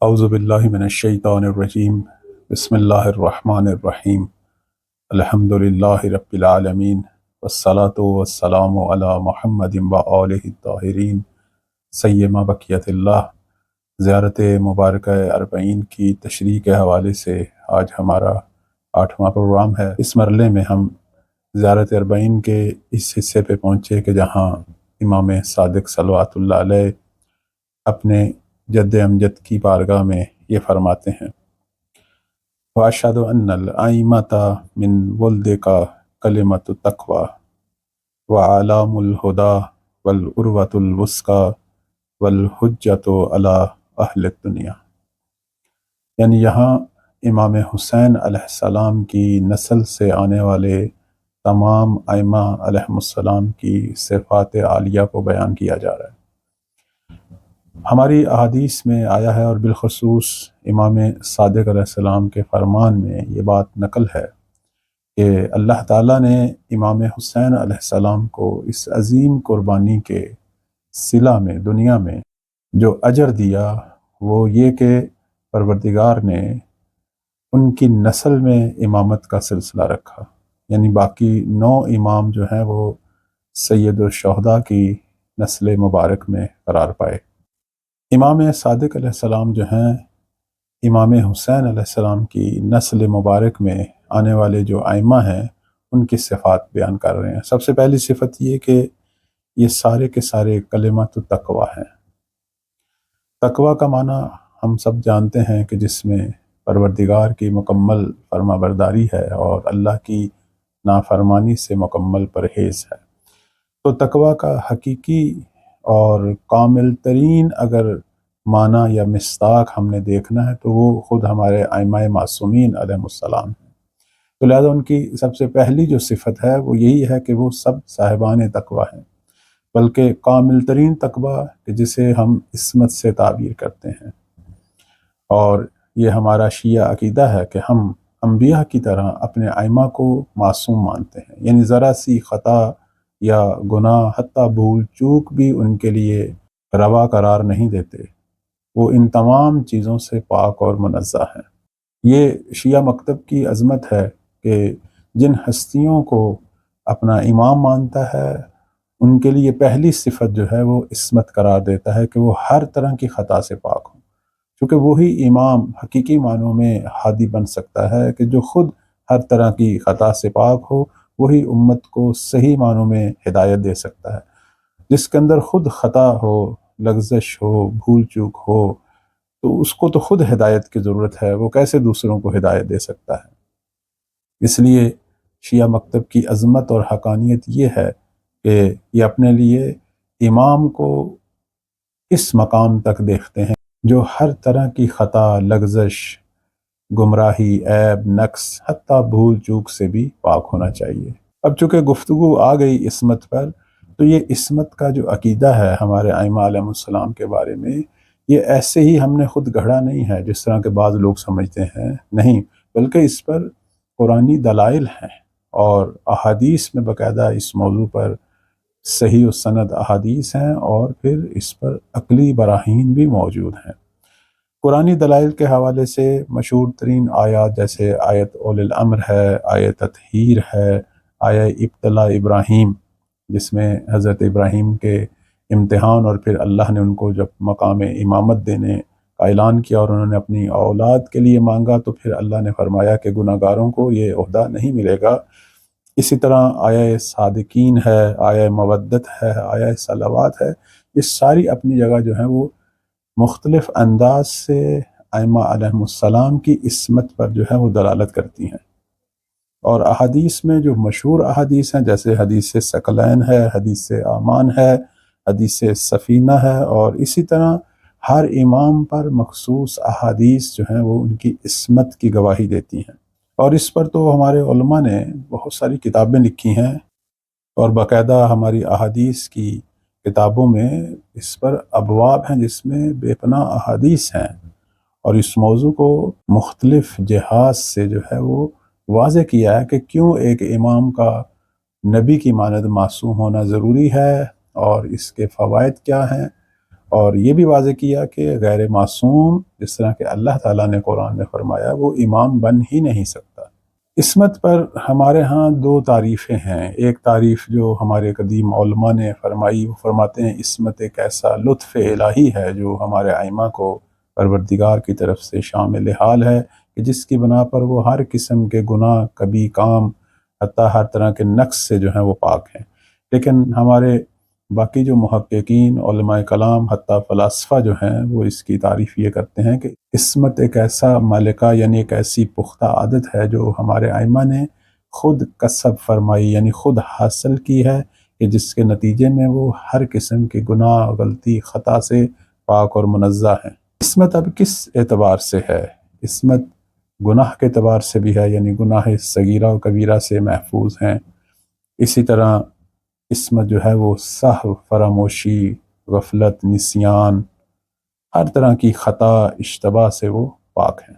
اعوذ باللہ من الشیطان الرجیم بسم اللہ الرحمن الرحیم الحمد للہ رب العالمین والصلاة والسلام علی محمد وآلہ الطاہرین سیما بقیت اللہ۔ زیارت مبارکہ اربعین کی تشریح کے حوالے سے آج ہمارا 8واں پروگرام ہے۔ اس مرحلے میں ہم زیارت اربعین کے اس حصے پہ پہنچے کہ جہاں امام صادق صلوات اللہ علیہ اپنے جد امجد کی بارگاہ میں یہ فرماتے ہیں: وَأَشْهَدُ أَنَّ الْأَئِمَّةَ مِنْ وَلْدِكَ كَلِمَةُ التَّقْوَى وَعَلَامُ الْهُدَى وَالْعُرْوَةُ الْوُثْقَى وَالْحُجَّةُ عَلَى أَهْلِ الدُّنْيَا۔ یعنی یہاں امام حسین علیہ السلام کی نسل سے آنے والے تمام ائمہ علیہم السلام کی صفات عالیہ کو بیان کیا جا رہا ہے۔ ہماری احادیث میں آیا ہے اور بالخصوص امام صادق علیہ السلام کے فرمان میں یہ بات نقل ہے کہ اللہ تعالیٰ نے امام حسین علیہ السلام کو اس عظیم قربانی کے صلہ میں دنیا میں جو اجر دیا وہ یہ کہ پروردگار نے ان کی نسل میں امامت کا سلسلہ رکھا، یعنی باقی 9 امام جو ہیں وہ سید الشہداء کی نسل مبارک میں قرار پائے۔ امام صادق علیہ السلام جو ہیں امام حسین علیہ السلام کی نسل مبارک میں آنے والے جو ائمہ ہیں ان کی صفات بیان کر رہے ہیں۔ سب سے پہلی صفت یہ کہ یہ سارے کے سارے کلمۃ التقویٰ ہیں۔ تقویٰ کا معنی ہم سب جانتے ہیں کہ جس میں پروردگار کی مکمل فرما برداری ہے اور اللہ کی نافرمانی سے مکمل پرہیز ہے۔ تو تقویٰ کا حقیقی اور کامل ترین اگر معنی یا مصداق ہم نے دیکھنا ہے تو وہ خود ہمارے ائمہ معصومین علیہم السلام ہیں۔ تو لہذا ان کی سب سے پہلی جو صفت ہے وہ یہی ہے کہ وہ سب صاحبان تقویٰ ہیں، بلکہ کامل ترین تقویٰ کہ جسے ہم عصمت سے تعبیر کرتے ہیں۔ اور یہ ہمارا شیعہ عقیدہ ہے کہ ہم انبیاء کی طرح اپنے ائمہ کو معصوم مانتے ہیں، یعنی ذرا سی خطا یا گناہ حتیٰ بھول چوک بھی ان کے لیے روا قرار نہیں دیتے، وہ ان تمام چیزوں سے پاک اور منزہ ہیں۔ یہ شیعہ مکتب کی عظمت ہے کہ جن ہستیوں کو اپنا امام مانتا ہے ان کے لیے پہلی صفت جو ہے وہ عصمت قرار دیتا ہے کہ وہ ہر طرح کی خطا سے پاک ہوں، کیونکہ وہی امام حقیقی معنوں میں ہادی بن سکتا ہے کہ جو خود ہر طرح کی خطا سے پاک ہو، وہی امت کو صحیح معنوں میں ہدایت دے سکتا ہے۔ جس کے اندر خود خطا ہو، لغزش ہو، بھول چوک ہو، تو اس کو تو خود ہدایت کی ضرورت ہے، وہ کیسے دوسروں کو ہدایت دے سکتا ہے؟ اس لیے شیعہ مکتب کی عظمت اور حقانیت یہ ہے کہ یہ اپنے لیے امام کو اس مقام تک دیکھتے ہیں جو ہر طرح کی خطا، لغزش، گمراہی، عیب، نقص، حتیٰ بھول چوک سے بھی پاک ہونا چاہیے۔ اب چونکہ گفتگو آ گئی عصمت پر، تو یہ عصمت کا جو عقیدہ ہے ہمارے ائمہ علیہم السلام کے بارے میں، یہ ایسے ہی ہم نے خود گڑھا نہیں ہے جس طرح کے بعض لوگ سمجھتے ہیں، نہیں، بلکہ اس پر قرآنی دلائل ہیں اور احادیث میں باقاعدہ اس موضوع پر صحیح السند احادیث ہیں اور پھر اس پر عقلی براہین بھی موجود ہیں۔ قرآنی دلائل کے حوالے سے مشہور ترین آیات جیسے آیت اولی الامر ہے، آیت تطہیر ہے، آیت ابتلا ابراہیم جس میں حضرت ابراہیم کے امتحان اور پھر اللہ نے ان کو جب مقام امامت دینے کا اعلان کیا اور انہوں نے اپنی اولاد کے لیے مانگا تو پھر اللہ نے فرمایا کہ گناہ گاروں کو یہ عہدہ نہیں ملے گا۔ اسی طرح آیت صادقین ہے، آیت مودت ہے، آیت صلوات ہے، یہ ساری اپنی جگہ جو ہیں وہ مختلف انداز سے ائمہ علیہم السلام کی عصمت پر جو ہے وہ دلالت کرتی ہیں۔ اور احادیث میں جو مشہور احادیث ہیں جیسے حدیث ثقلین ہے، حدیث امان ہے، حدیث سفینہ ہے، اور اسی طرح ہر امام پر مخصوص احادیث جو ہیں وہ ان کی عصمت کی گواہی دیتی ہیں۔ اور اس پر تو ہمارے علماء نے بہت ساری کتابیں لکھی ہیں اور باقاعدہ ہماری احادیث کی کتابوں میں اس پر ابواب ہیں جس میں بے پناہ احادیث ہیں، اور اس موضوع کو مختلف جہات سے جو ہے وہ واضح کیا ہے کہ کیوں ایک امام کا نبی کی مانند معصوم ہونا ضروری ہے اور اس کے فوائد کیا ہیں، اور یہ بھی واضح کیا کہ غیر معصوم جس طرح کہ اللہ تعالیٰ نے قرآن میں فرمایا وہ امام بن ہی نہیں سکتا۔ عصمت پر ہمارے ہاں دو تعریفیں ہیں۔ ایک تعریف جو ہمارے قدیم علماء نے فرمائی، وہ فرماتے ہیں عصمت ایک ایسا لطف الہی ہے جو ہمارے ائمہ کو پروردگار کی طرف سے شامل حال ہے کہ جس کی بنا پر وہ ہر قسم کے گناہ، کبھی کام، حتیٰ ہر طرح کے نقص سے جو ہیں وہ پاک ہیں۔ لیکن ہمارے باقی جو محققین، علماء کلام، حتیٰ فلاسفہ جو ہیں وہ اس کی تعریف یہ کرتے ہیں کہ عصمت ایک ایسا ملکہ، یعنی ایک ایسی پختہ عادت ہے جو ہمارے ائمہ نے خود کسب فرمائی، یعنی خود حاصل کی ہے، کہ جس کے نتیجے میں وہ ہر قسم کے گناہ، غلطی، خطا سے پاک اور منزہ ہیں۔ عصمت اب کس اعتبار سے ہے؟ عصمت گناہ کے اعتبار سے بھی ہے، یعنی گناہ صغیرہ و کبیرہ سے محفوظ ہیں۔ اسی طرح عصمت جو ہے وہ سہو، فراموشی، غفلت، نسیان، ہر طرح کی خطا، اشتباہ سے وہ پاک ہیں۔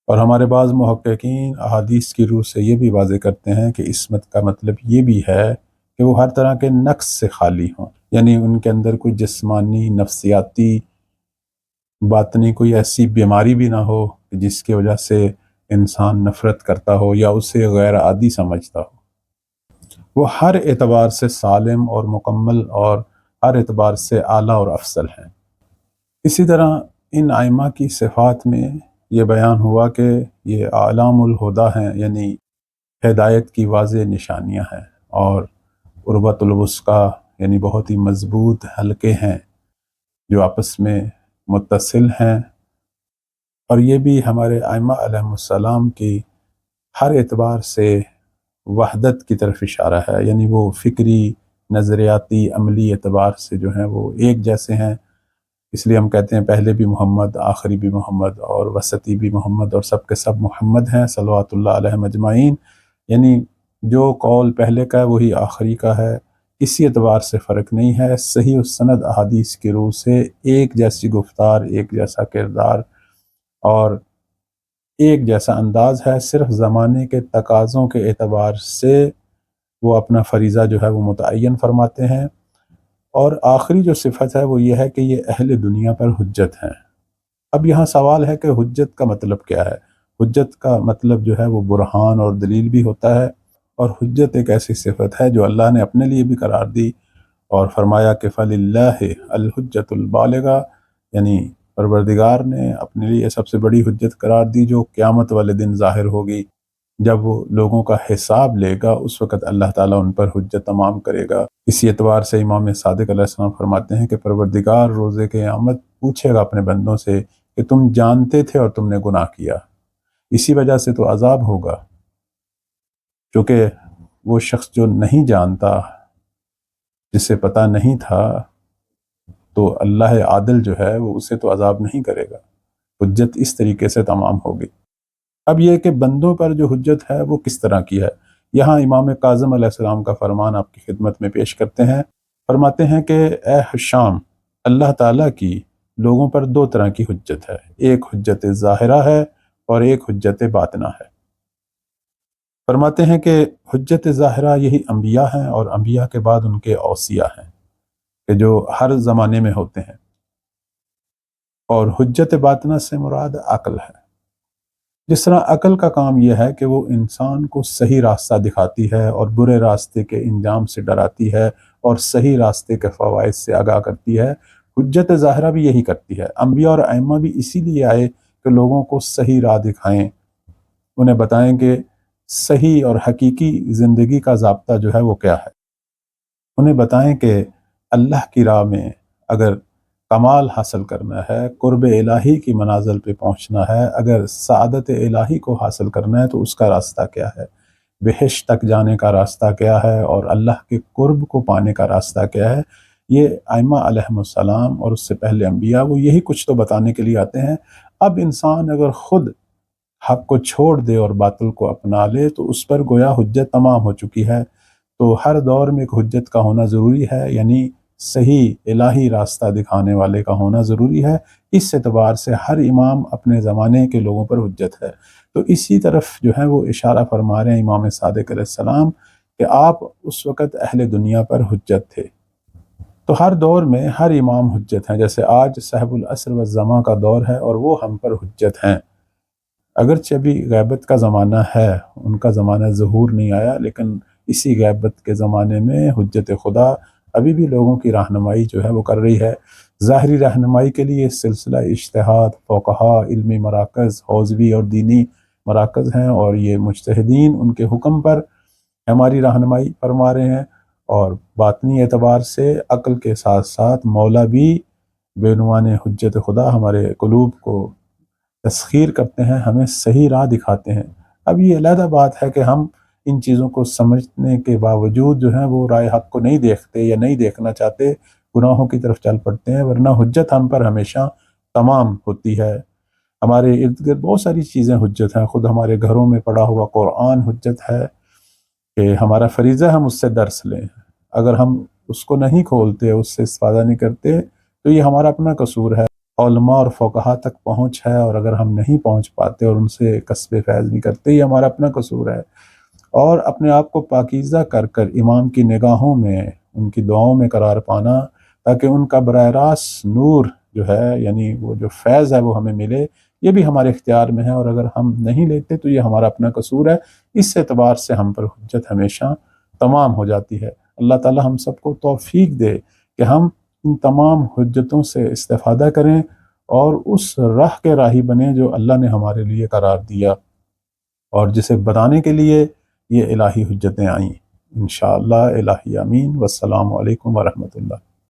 اور ہمارے بعض محققین احادیث کی روح سے یہ بھی واضح کرتے ہیں کہ عصمت کا مطلب یہ بھی ہے کہ وہ ہر طرح کے نقص سے خالی ہوں، یعنی ان کے اندر کوئی جسمانی، نفسیاتی، باطنی کوئی ایسی بیماری بھی نہ ہو کہ جس کی وجہ سے انسان نفرت کرتا ہو یا اسے غیر عادی سمجھتا ہو۔ وہ ہر اعتبار سے سالم اور مکمل اور ہر اعتبار سے اعلیٰ اور افضل ہیں۔ اسی طرح ان ائمہ کی صفات میں یہ بیان ہوا کہ یہ اعلام الہدیٰ ہیں، یعنی ہدایت کی واضح نشانیاں ہیں، اور عروۃ الوثقیٰ یعنی بہت ہی مضبوط حلقے ہیں جو آپس میں متصل ہیں۔ اور یہ بھی ہمارے ائمہ علیہم السلام کی ہر اعتبار سے وحدت کی طرف اشارہ ہے، یعنی وہ فکری، نظریاتی، عملی اعتبار سے جو ہیں وہ ایک جیسے ہیں۔ اس لیے ہم کہتے ہیں پہلے بھی محمد، آخری بھی محمد، اور وسطی بھی محمد، اور سب کے سب محمد ہیں صلوات اللہ علیہم اجمعین، یعنی جو قول پہلے کا ہے وہی آخری کا ہے۔ اسی اعتبار سے فرق نہیں ہے۔ صحیح السند احادیث کی روح سے ایک جیسی گفتار، ایک جیسا کردار اور ایک جیسا انداز ہے، صرف زمانے کے تقاضوں کے اعتبار سے وہ اپنا فریضہ جو ہے وہ متعین فرماتے ہیں۔ اور آخری جو صفت ہے وہ یہ ہے کہ یہ اہل دنیا پر حجت ہیں۔ اب یہاں سوال ہے کہ حجت کا مطلب کیا ہے؟ حجت کا مطلب جو ہے وہ برہان اور دلیل بھی ہوتا ہے، اور حجت ایک ایسی صفت ہے جو اللہ نے اپنے لیے بھی قرار دی اور فرمایا کہ فَلِلَّهِ الْحُجَّةُ الْبَالِغَةُ، یعنی پروردگار نے اپنے لیے سب سے بڑی حجت قرار دی جو قیامت والے دن ظاہر ہوگی۔ جب وہ لوگوں کا حساب لے گا اس وقت اللہ تعالیٰ ان پر حجت تمام کرے گا۔ اسی اعتبار سے امام صادق علیہ السلام فرماتے ہیں کہ پروردگار روز قیامت پوچھے گا اپنے بندوں سے کہ تم جانتے تھے اور تم نے گناہ کیا، اسی وجہ سے تو عذاب ہوگا۔ چونکہ وہ شخص جو نہیں جانتا، جسے پتہ نہیں تھا، تو اللہ عادل جو ہے وہ اسے تو عذاب نہیں کرے گا۔ حجت اس طریقے سے تمام ہوگی۔ اب یہ کہ بندوں پر جو حجت ہے وہ کس طرح کی ہے، یہاں امام کاظم علیہ السلام کا فرمان آپ کی خدمت میں پیش کرتے ہیں۔ فرماتے ہیں کہ اے حشام، اللہ تعالیٰ کی لوگوں پر دو طرح کی حجت ہے، ایک حجت ظاہرہ ہے اور ایک حجت باطنہ ہے۔ فرماتے ہیں کہ حجت ظاہرہ یہی انبیاء ہیں، اور انبیاء کے بعد ان کے اوصیاء ہیں کہ جو ہر زمانے میں ہوتے ہیں، اور حجت باطنہ سے مراد عقل ہے۔ جس طرح عقل کا کام یہ ہے کہ وہ انسان کو صحیح راستہ دکھاتی ہے اور برے راستے کے انجام سے ڈراتی ہے اور صحیح راستے کے فوائد سے آگاہ کرتی ہے، حجت ظاہرہ بھی یہی کرتی ہے۔ انبیاء اور ائمہ بھی اسی لیے آئے کہ لوگوں کو صحیح راہ دکھائیں، انہیں بتائیں کہ صحیح اور حقیقی زندگی کا ضابطہ جو ہے وہ کیا ہے، انہیں بتائیں کہ اللہ کی راہ میں اگر کمال حاصل کرنا ہے، قرب الہی کی منازل پہ پہنچنا ہے، اگر سعادت الہی کو حاصل کرنا ہے تو اس کا راستہ کیا ہے، بہشت تک جانے کا راستہ کیا ہے، اور اللہ کے قرب کو پانے کا راستہ کیا ہے۔ یہ ائمہ علیہم السلام اور اس سے پہلے انبیاء وہ یہی کچھ تو بتانے کے لیے آتے ہیں۔ اب انسان اگر خود حق کو چھوڑ دے اور باطل کو اپنا لے تو اس پر گویا حجت تمام ہو چکی ہے۔ تو ہر دور میں ایک حجت کا ہونا ضروری ہے، یعنی صحیح الہی راستہ دکھانے والے کا ہونا ضروری ہے۔ اس اعتبار سے ہر امام اپنے زمانے کے لوگوں پر حجت ہے۔ تو اسی طرف جو ہے وہ اشارہ فرما رہے ہیں امام صادق علیہ السلام کہ آپ اس وقت اہل دنیا پر حجت تھے۔ تو ہر دور میں ہر امام حجت ہیں، جیسے آج صاحب العصر والزماں کا دور ہے اور وہ ہم پر حجت ہیں، اگرچہ ابھی غیبت کا زمانہ ہے، ان کا زمانہ ظہور نہیں آیا، لیکن اسی غیبت کے زمانے میں حجت خدا ابھی بھی لوگوں کی رہنمائی جو ہے وہ کر رہی ہے۔ ظاہری رہنمائی کے لیے سلسلہ اجتہاد، فقہا، علمی مراکز، حوزوی اور دینی مراکز ہیں، اور یہ مجتہدین ان کے حکم پر ہماری رہنمائی فرما رہے ہیں، اور باطنی اعتبار سے عقل کے ساتھ ساتھ مولا بھی بعنوان حجت خدا ہمارے قلوب کو تسخیر کرتے ہیں، ہمیں صحیح راہ دکھاتے ہیں۔ اب یہ علیحدہ بات ہے کہ ہم ان چیزوں کو سمجھنے کے باوجود جو ہیں وہ رائے حق کو نہیں دیکھتے یا نہیں دیکھنا چاہتے، گناہوں کی طرف چل پڑتے ہیں، ورنہ حجت ہم پر ہمیشہ تمام ہوتی ہے۔ ہمارے ارد گرد بہت ساری چیزیں حجت ہیں، خود ہمارے گھروں میں پڑھا ہوا قرآن حجت ہے کہ ہمارا فریضہ ہم اس سے درس لیں، اگر ہم اس کو نہیں کھولتے، اس سے استفادہ نہیں کرتے تو یہ ہمارا اپنا قصور ہے۔ علماء اور فقہا تک پہنچ ہے، اور اگر ہم نہیں پہنچ پاتے اور ان سے کسب فیض نہیں کرتے، یہ ہمارا اپنا قصور ہے۔ اور اپنے آپ کو پاکیزہ کر کر امام کی نگاہوں میں، ان کی دعاؤں میں قرار پانا، تاکہ ان کا براہ راست نور جو ہے، یعنی وہ جو فیض ہے وہ ہمیں ملے، یہ بھی ہمارے اختیار میں ہے، اور اگر ہم نہیں لیتے تو یہ ہمارا اپنا قصور ہے۔ اس اعتبار سے ہم پر حجت ہمیشہ تمام ہو جاتی ہے۔ اللہ تعالی ہم سب کو توفیق دے کہ ہم ان تمام حجتوں سے استفادہ کریں اور اس راہ کے راہی بنیں جو اللہ نے ہمارے لیے قرار دیا، اور جسے بتانے کے لیے یہ الہی حجتیں آئیں۔ انشاءاللہ الہی امین۔ والسلام علیکم ورحمۃ اللہ۔